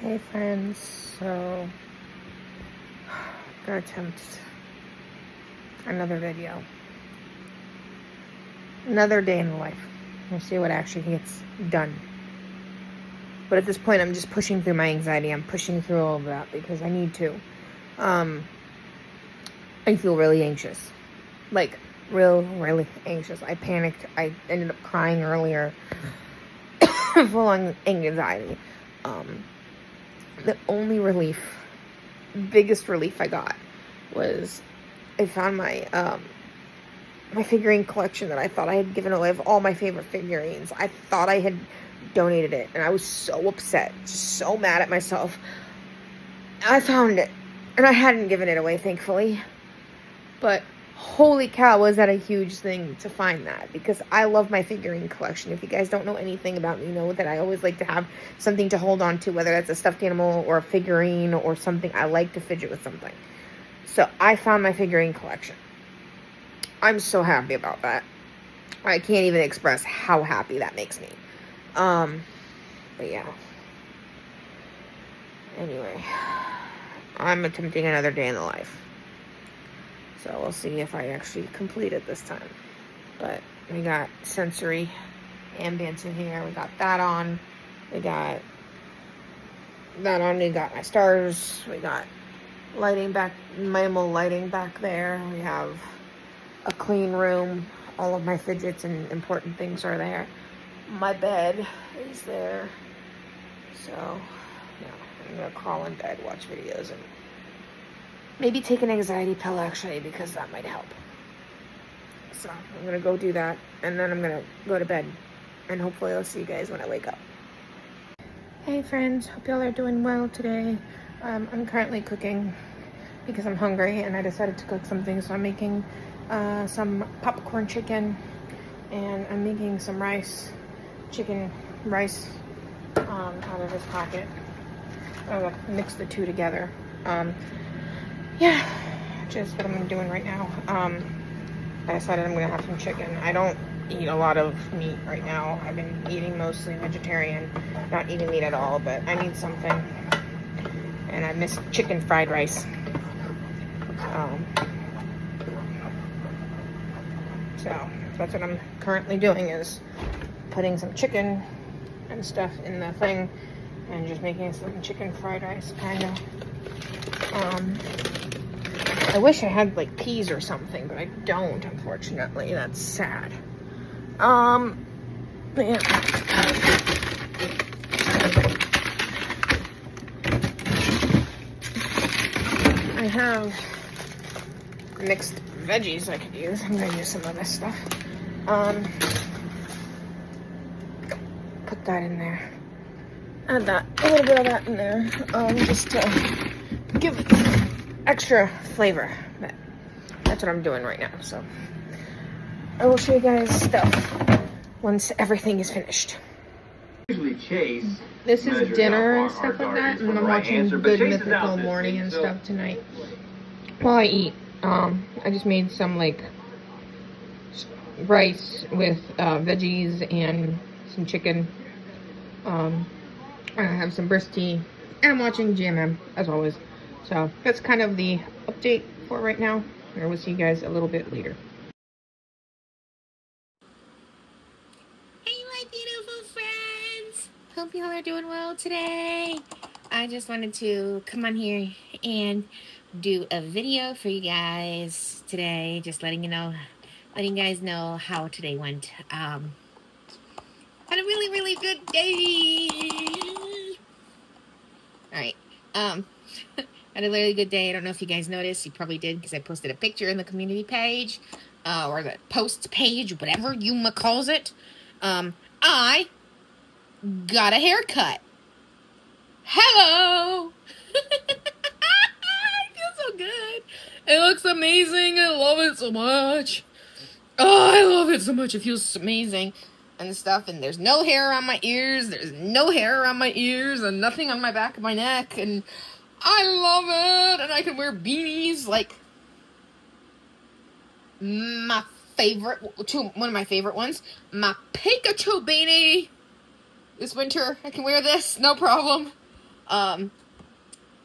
Hey friends, so gonna attempt another video. Another day in the life. We'll see what actually gets done. But at this point I'm just pushing through my anxiety. I'm pushing through all of that because I need to. I feel really anxious. Like really anxious. I panicked. I ended up crying earlier. Full on anxiety. The only biggest relief I got was I found my my figurine collection that I thought I had given away of all my favorite figurines. I thought I had donated it, and I was so upset, so mad at myself. I found it, and I hadn't given it away, thankfully. But holy cow, was that a huge thing to find that, because I love my figurine collection. If you guys don't know anything about me, know that I always like to have something to hold on to, whether that's a stuffed animal or a figurine or something. I like to fidget with something. So I found my figurine collection. I'm so happy about that. I can't even express how happy that makes me. But yeah. Anyway, I'm attempting another day in the life. So we'll see if I actually complete it this time. But we got sensory ambience in here. We got that on. We got that on. We got my stars. We got lighting back, minimal lighting back there. We have a clean room. All of my fidgets and important things are there. My bed is there. So, yeah, I'm going to crawl in bed, watch videos, and maybe take an anxiety pill, actually, because that might help. So I'm going to go do that, and then I'm going to go to bed, and hopefully I'll see you guys when I wake up. Hey friends, hope y'all are doing well today. I'm currently cooking because I'm hungry, and I decided to cook something, so I'm making some popcorn chicken, and I'm making some chicken rice out of this packet. I'm going to mix the two together. Yeah, just what I'm doing right now. I decided I'm gonna have some chicken. I don't eat a lot of meat right now. I've been eating mostly vegetarian, not eating meat at all, but I need something. And I miss chicken fried rice. So that's what I'm currently doing, is putting some chicken and stuff in the thing and just making some chicken fried rice, kind of. I wish I had like peas or something, but I don't, unfortunately. That's sad. But yeah. I have mixed veggies I could use. I'm gonna use some of this stuff. Put that in there. Add a little bit of that in there, just to give it extra flavor. But that's what I'm doing right now. So I will show you guys stuff once everything is finished. This is dinner and stuff like that, and I'm watching Good Mythical Morning and stuff tonight while I eat. I just made some like rice with veggies and some chicken. I have some bristy, and I'm watching GMM as always. So that's kind of the update for right now. I will see you guys a little bit later. Hey my beautiful friends! Hope you all are doing well today. I just wanted to come on here and do a video for you guys today, just letting you guys know how today went. Had a really good day. Alright, had a really good day. I don't know if you guys noticed. You probably did, because I posted a picture in the community page, or the post page, whatever you calls it. I got a haircut. Hello! It feels so good. It looks amazing. I love it so much. Oh, I love it so much. It feels amazing and stuff. And there's no hair on my ears. There's no hair on my ears and nothing on my back of my neck. And I love it. And I can wear beanies, like one of my favorite ones. My Pikachu beanie. This winter, I can wear this, no problem. And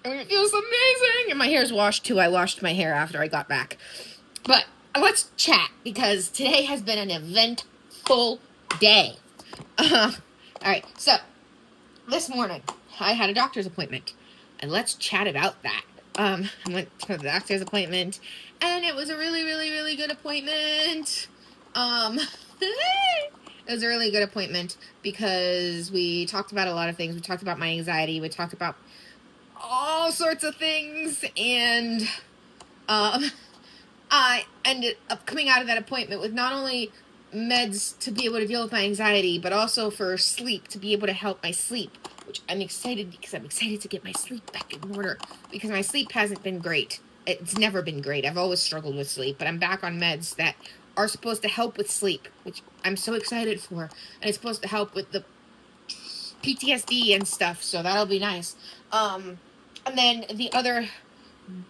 it feels amazing. And my hair's washed too. I washed my hair after I got back. But let's chat, because today has been an eventful day. Alright, so this morning I had a doctor's appointment, and let's chat about that. I went to the doctor's appointment, and it was a really, really, really good appointment. It was a really good appointment because we talked about a lot of things. We talked about my anxiety. We talked about all sorts of things, and I ended up coming out of that appointment with not only meds to be able to deal with my anxiety, but also for sleep, to be able to help my sleep, which I'm excited, because I'm excited to get my sleep back in order, because my sleep hasn't been great. It's never been great. I've always struggled with sleep, but I'm back on meds that are supposed to help with sleep, which I'm so excited for, and it's supposed to help with the PTSD and stuff, so that'll be nice. And then the other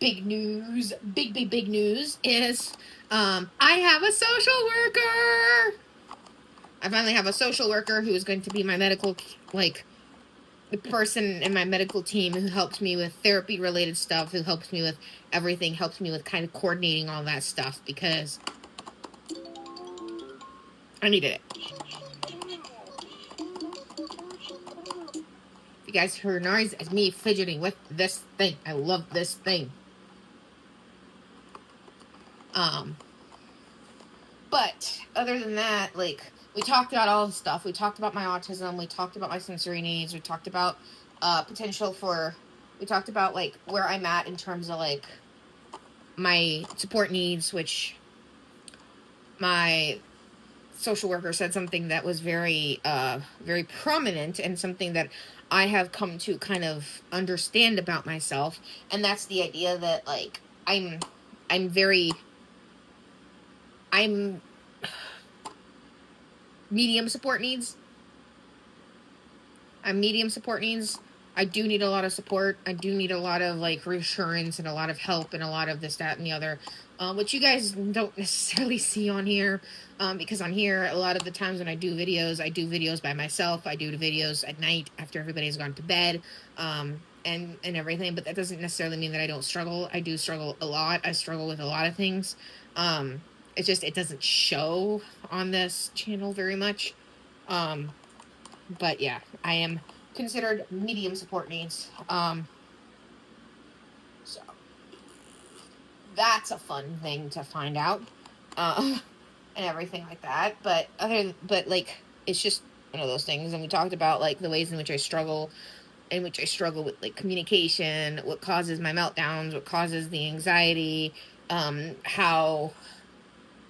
big news, big news is, I have a social worker. I finally have a social worker who is going to be my medical, like, the person in my medical team who helps me with therapy related stuff, who helps me with everything, helps me with kind of coordinating all that stuff, because I needed it. You guys heard noise? It's me fidgeting with this thing. I love this thing. But other than that, like, we talked about all the stuff. We talked about my autism. We talked about my sensory needs. We talked about potential for. We talked about, like, where I'm at in terms of, like, my support needs, which my social worker said something that was very, very prominent, and something that I have come to kind of understand about myself, and that's the idea that, like, I'm medium support needs. I'm medium support needs. I do need a lot of support. I do need a lot of, like, reassurance and a lot of help and a lot of this, that, and the other, which you guys don't necessarily see on here, because on here, a lot of the times when I do videos by myself. I do the videos at night after everybody's gone to bed, and everything, but that doesn't necessarily mean that I don't struggle. I do struggle a lot. I struggle with a lot of things. It's just, it doesn't show on this channel very much. But yeah, I am considered medium support needs. So that's a fun thing to find out, and everything like that. But like, it's just one of those things. And we talked about, like, the ways in which I struggle with, like, communication, what causes my meltdowns, what causes the anxiety, how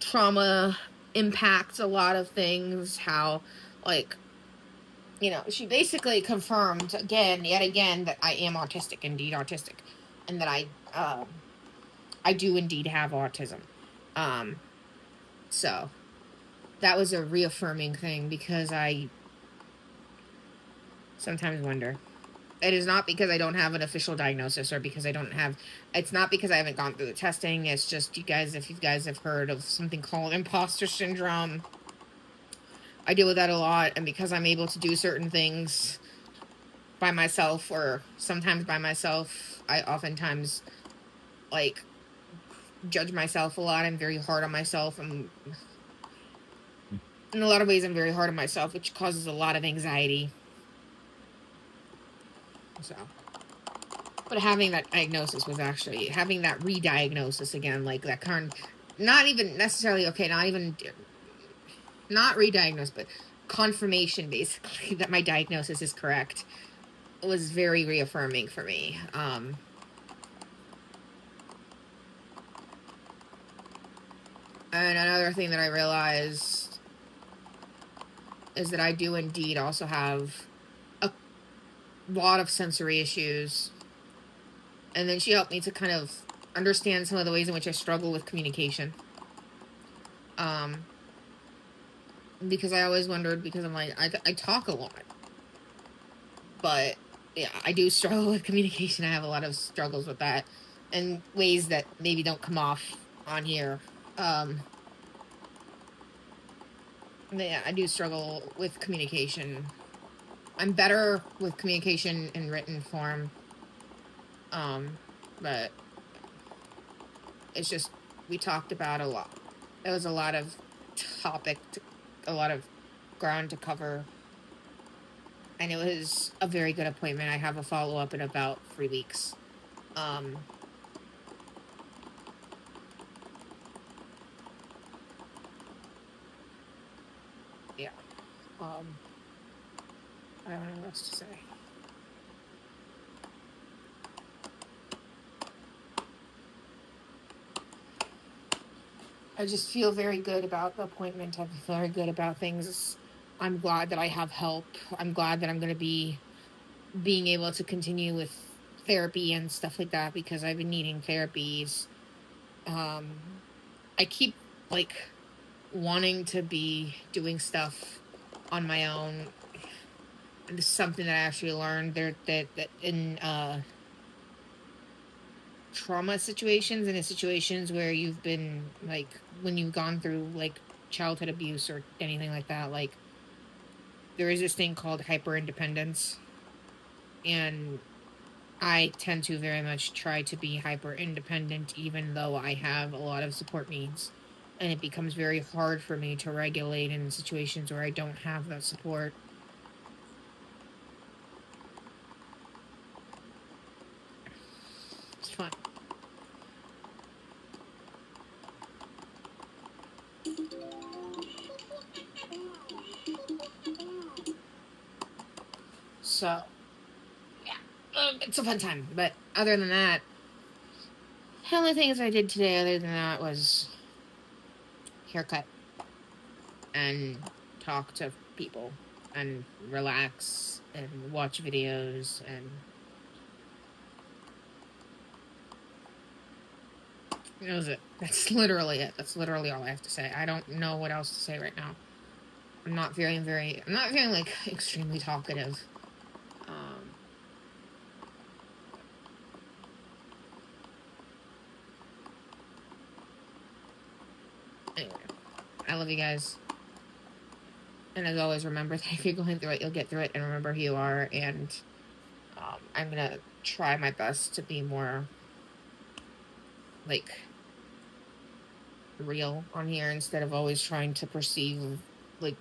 trauma impacts a lot of things, how, like, you know, she basically confirmed yet again that I am indeed autistic, and that I do indeed have autism. So that was a reaffirming thing, because I sometimes wonder. It is not because I don't have an official diagnosis, or because it's not because I haven't gone through the testing. It's just, if you guys have heard of something called imposter syndrome, I deal with that a lot. And because I'm able to do certain things by myself, or sometimes by myself, I oftentimes, like, judge myself a lot. I'm very hard on myself. In a lot of ways, I'm very hard on myself, which causes a lot of anxiety. So, but having that diagnosis was actually, having that re-diagnosis again, like, that not even necessarily, not re-diagnosed, but confirmation, basically, that my diagnosis is correct, was very reaffirming for me. And another thing that I realized is that I do indeed also have a lot of sensory issues. And then she helped me to kind of understand some of the ways in which I struggle with communication. Because I always wondered, because I'm like, I talk a lot. But yeah, I do struggle with communication. I have a lot of struggles with that, and ways that maybe don't come off on here. Yeah, I do struggle with communication. I'm better with communication in written form. But it's just, we talked about a lot. There was a lot of a lot of ground to cover. And it was a very good appointment. I have a follow-up in about 3 weeks. Yeah. I don't know what else to say. I just feel very good about the appointment. I feel very good about things. I'm glad that I have help. I'm glad that I'm going to be being able to continue with therapy and stuff like that, because I've been needing therapies. I keep like wanting to be doing stuff on my own. And this is something that I actually learned there, that in trauma situations and in situations where you've been, like, when you've gone through like childhood abuse or anything like that, like, there is this thing called hyper independence, and I tend to very much try to be hyper independent even though I have a lot of support needs, and it becomes very hard for me to regulate in situations where I don't have that support. It's fun. So, yeah, it's a fun time. But other than that, the only things I did today other than that was haircut and talk to people and relax and watch videos, and that was it. That's literally it. That's literally all I have to say. I don't know what else to say right now. I'm not feeling like extremely talkative. Anyway, I love you guys. And as always, remember that if you're going through it, you'll get through it, and remember who you are. And I'm gonna try my best to be more, like, real on here, instead of always trying to seem like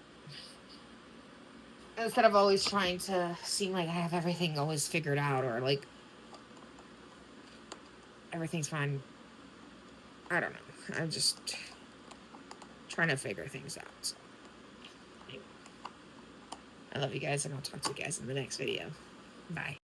I have everything always figured out, or like everything's fine. I don't know. I'm just trying to figure things out. So, anyway, I love you guys, and I'll talk to you guys in the next video. Bye.